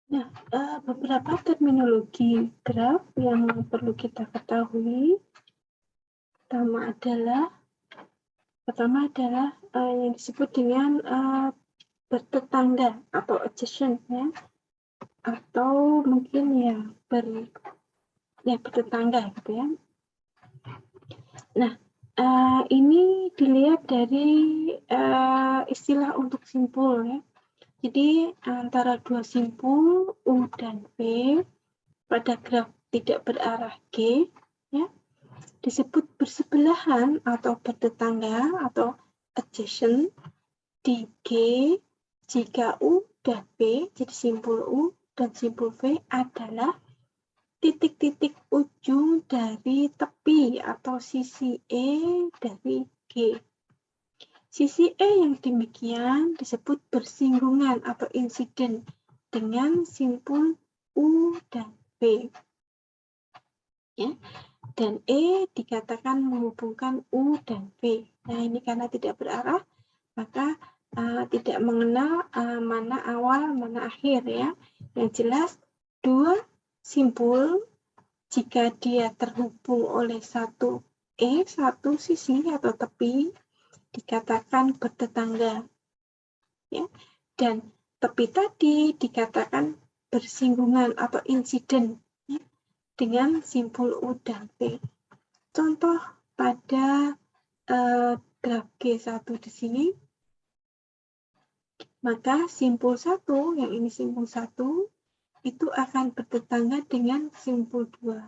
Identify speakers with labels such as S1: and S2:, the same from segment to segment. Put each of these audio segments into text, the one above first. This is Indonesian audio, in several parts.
S1: Nah, beberapa terminologi graf yang perlu kita ketahui. Pertama adalah yang disebut dengan bertetangga atau adjacent, ya, atau mungkin ya bertetangga gitu ya. Nah, ini dilihat dari istilah untuk simpul ya. Jadi antara dua simpul U dan V pada graf tidak berarah G ya, disebut bersebelahan atau bertetangga atau adjacent di G jika U dan V, jadi simpul U dan simpul V adalah titik-titik ujung dari tepi atau sisi E dari G. Sisi E yang demikian disebut bersinggungan atau insiden dengan simpul U dan V. Ya. Dan E dikatakan menghubungkan U dan V. Nah, ini karena tidak berarah, maka tidak mengenal mana awal, mana akhir ya. Yang jelas, dua simpul jika dia terhubung oleh satu sisi atau tepi, dikatakan bertetangga. Ya. Dan tepi tadi dikatakan bersinggungan atau insiden ya, dengan simpul U dan V. Contoh pada graf G1 di sini, maka simpul 1, yang ini simpul 1, itu akan bertetangga dengan simpul 2.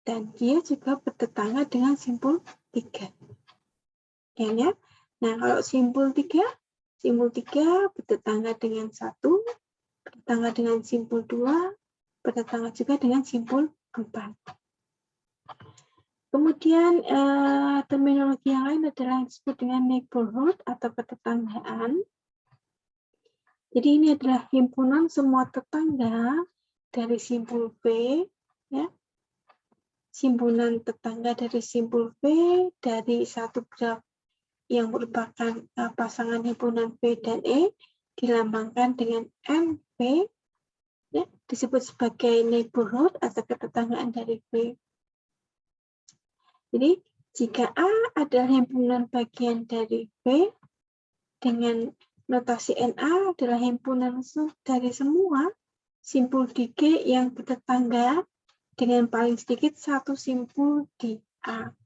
S1: Dan dia juga bertetangga dengan simpul 3. Ya. Nah, kalau simpul 3 bertetangga dengan 1, bertetangga dengan simpul 2, bertetangga juga dengan simpul 4. Kemudian terminologi yang lain adalah yang disebut dengan neighborhood atau ketetanggaan. Jadi ini adalah himpunan semua tetangga dari simpul V, ya. Himpunan tetangga dari simpul V dari satu graf yang merupakan pasangan himpunan V dan E dilambangkan dengan NV, ya, disebut sebagai neighborhood atau ketetanggaan dari V. Jadi, jika A adalah himpunan bagian dari V, dengan notasi NA adalah himpunan dari semua simpul di G yang bertetangga dengan paling sedikit satu simpul di A.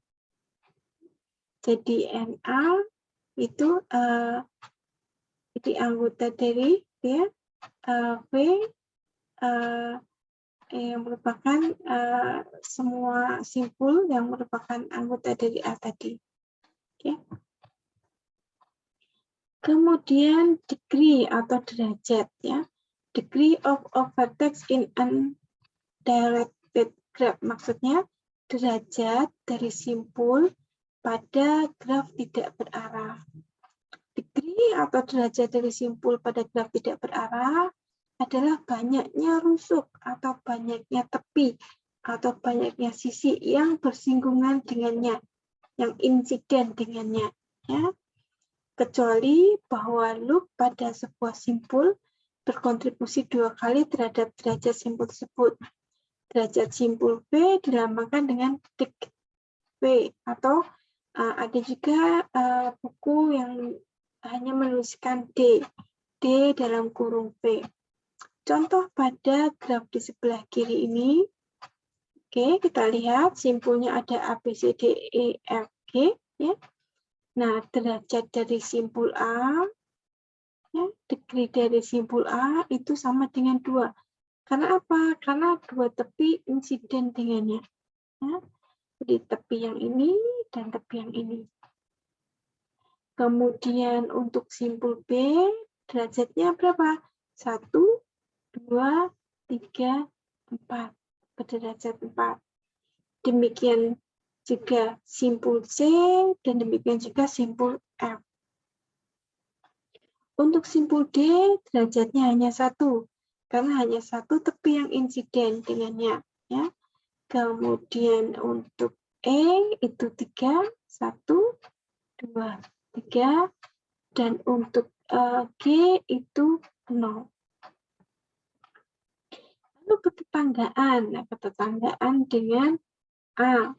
S1: Jadi NA itu anggota dari ya, V yang merupakan semua simpul yang merupakan anggota dari A tadi. Oke. Kemudian degree atau derajat ya. Degree of vertex in undirected graph, maksudnya derajat dari simpul pada graf tidak berarah. Degree atau derajat dari simpul pada graf tidak berarah adalah banyaknya rusuk atau banyaknya tepi atau banyaknya sisi yang bersinggungan dengannya, yang insiden dengannya ya. Kecuali bahwa loop pada sebuah simpul berkontribusi 2 kali terhadap derajat simpul tersebut. Derajat simpul V dilambangkan dengan deg V, atau ada juga buku yang hanya menuliskan D dalam kurung V. Contoh pada graf di sebelah kiri ini, oke, kita lihat simpulnya ada A, B, C, D, E, F, G, ya. Nah, derajat dari simpul A, ya, degree dari simpul A itu sama dengan 2. Karena apa? Karena dua tepi insiden dengannya. Ya. Jadi tepi yang ini dan tepi yang ini. Kemudian untuk simpul B, derajatnya berapa? 1, 2, 3, 4. Berderajat 4. Demikian juga simpul C dan demikian juga simpul F. Untuk simpul D, derajatnya hanya 1, karena hanya satu tepi yang insiden dengannya. Ya. Kemudian untuk E itu 3, 1, 2, 3, dan untuk G itu 0. Lalu ketetanggaan. Nah, ketetanggaan dengan A.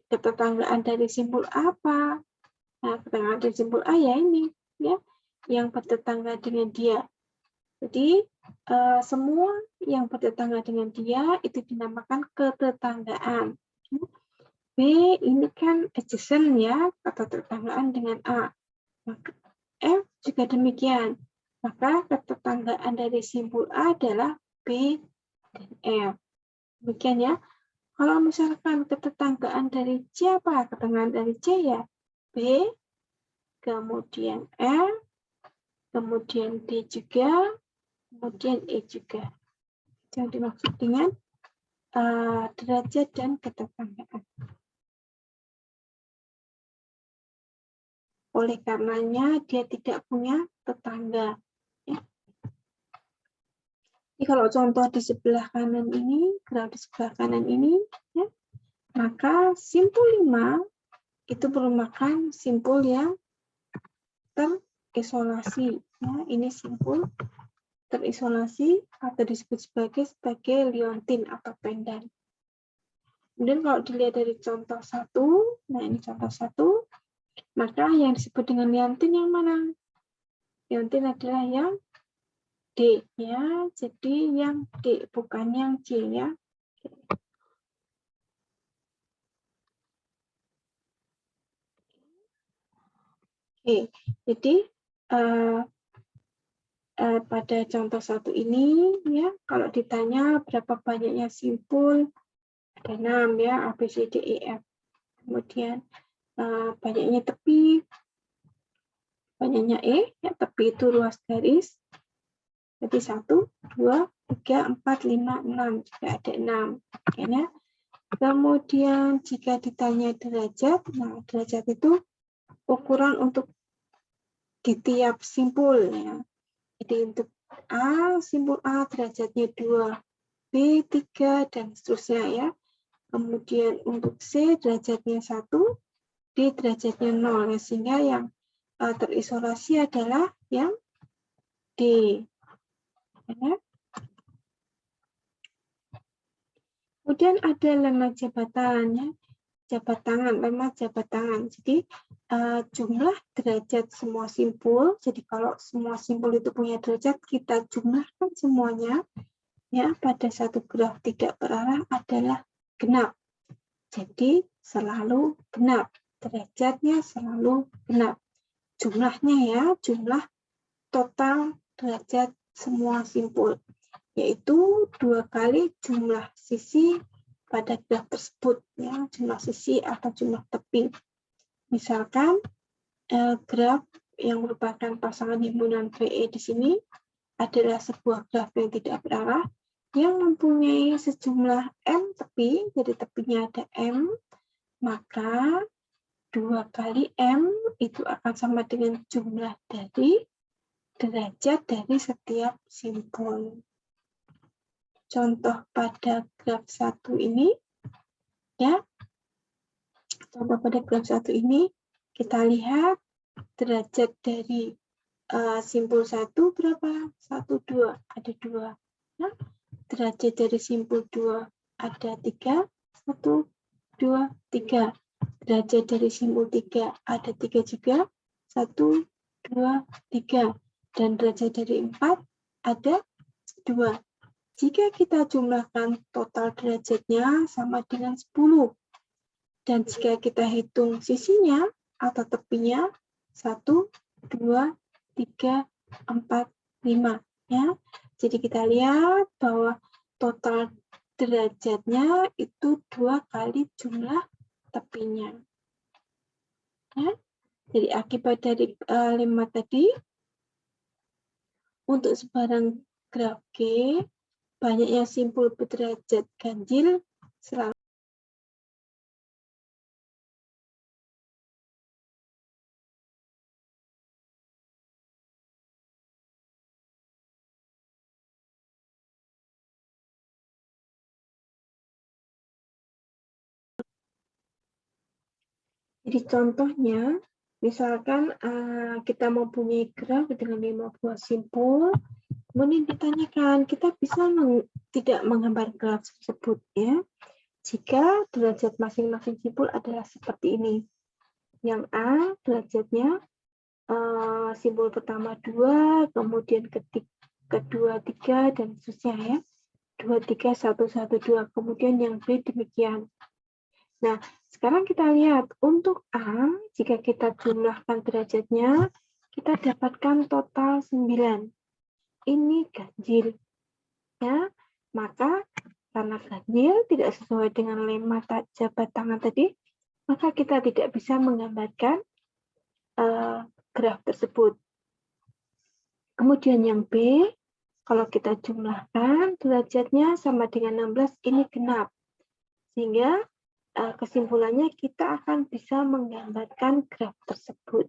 S1: Ketetanggaan dari simpul apa? Nah, ketetanggaan dari simpul A ya ini, ya, yang bertetangga dengan dia. Jadi semua yang bertetangga dengan dia itu dinamakan ketetanggaan. B ini kan adjacent ya, atau tetanggaan dengan A. Maka F juga demikian. Maka ketetanggaan dari simpul A adalah B dan F. Demikian ya. Kalau misalkan ketetanggaan dari C apa? Ketetanggaan dari C ya B, kemudian F, kemudian D juga, kemudian E juga. Yang dimaksud dengan derajat dan ketetanggaan. Oleh karenanya dia tidak punya tetangga. Ya. Jadi kalau contoh di sebelah kanan ini, graf di sebelah kanan ini, ya, maka simpul 5 itu merupakan simpul yang terisolasi. Ya, ini simpul terisolasi atau disebut sebagai liontin atau pendan. Kemudian kalau dilihat dari contoh 1, nah ini contoh 1, maka yang disebut dengan liontin yang mana? Liontin adalah yang D ya, jadi yang D bukan yang C ya. Oke, jadi pada contoh 1 ini ya, kalau ditanya berapa banyaknya simpul, ada 6 ya, A, B, C, D, E, F. Kemudian banyaknya tepi, banyaknya E, ya, tepi itu ruas garis. Jadi 1, 2, 3, 4, 5, 6. Juga ada 6. Kayaknya. Kemudian jika ditanya derajat, nah derajat itu ukuran untuk di tiap simpul. Ya. Jadi untuk A, simpul A derajatnya 2, B 3, dan seterusnya ya. Kemudian untuk C derajatnya 1, D derajatnya 0. Ya. Sehingga yang terisolasi adalah yang D. Ya. Kemudian ada lemah jabatannya, jabat tangan, lemah jabat tangan. Jadi jumlah derajat semua simpul. Jadi kalau semua simpul itu punya derajat, kita jumlahkan semuanya ya pada satu graf tidak berarah adalah genap. Jadi selalu genap, derajatnya selalu genap. Jumlahnya ya, jumlah total derajat semua simpul, yaitu 2 kali jumlah sisi pada graf tersebut, ya, jumlah sisi atau jumlah tepi. Misalkan graf yang merupakan pasangan himpunan VE di sini adalah sebuah graf yang tidak berarah yang mempunyai sejumlah M tepi, jadi tepinya ada M, maka 2 kali M itu akan sama dengan jumlah dari derajat dari setiap simpul. Contoh pada graf 1 ini, ya, contoh pada graf 1 ini, kita lihat derajat dari simpul 1 berapa? 1, 2, ada 2. Nah, derajat dari simpul 2 ada 3, 1, 2, 3. Derajat dari simpul 3 ada 3 juga, 1, 2, 3. Dan derajat dari 4 ada 2. Jika kita jumlahkan total derajatnya sama dengan 10. Dan jika kita hitung sisinya atau tepinya 1, 2, 3, 4, 5. Ya. Jadi kita lihat bahwa total derajatnya itu 2 kali jumlah tepinya. Ya. Jadi akibat dari lemma tadi, untuk sebarang graf G, banyaknya simpul berderajat ganjil selalu jadi contohnya, misalkan kita mempunyai graf dengan 5 buah simpul, Kemudian ditanyakan, kita bisa tidak menggambar graf tersebut ya, jika derajat masing-masing simpul adalah seperti ini. Yang A derajatnya simpul pertama 2, kemudian kedua 3, dan seterusnya ya. 2, 3, 1, 1, 2. Kemudian yang B demikian. Nah, sekarang kita lihat untuk A, jika kita jumlahkan derajatnya, kita dapatkan total 9. Ini ganjil. Ya, maka karena ganjil tidak sesuai dengan lema jabat tangan tadi, maka kita tidak bisa menggambarkan graf tersebut. Kemudian yang B, kalau kita jumlahkan derajatnya sama dengan 16, ini genap. Sehingga kesimpulannya kita akan bisa menggambarkan graf tersebut.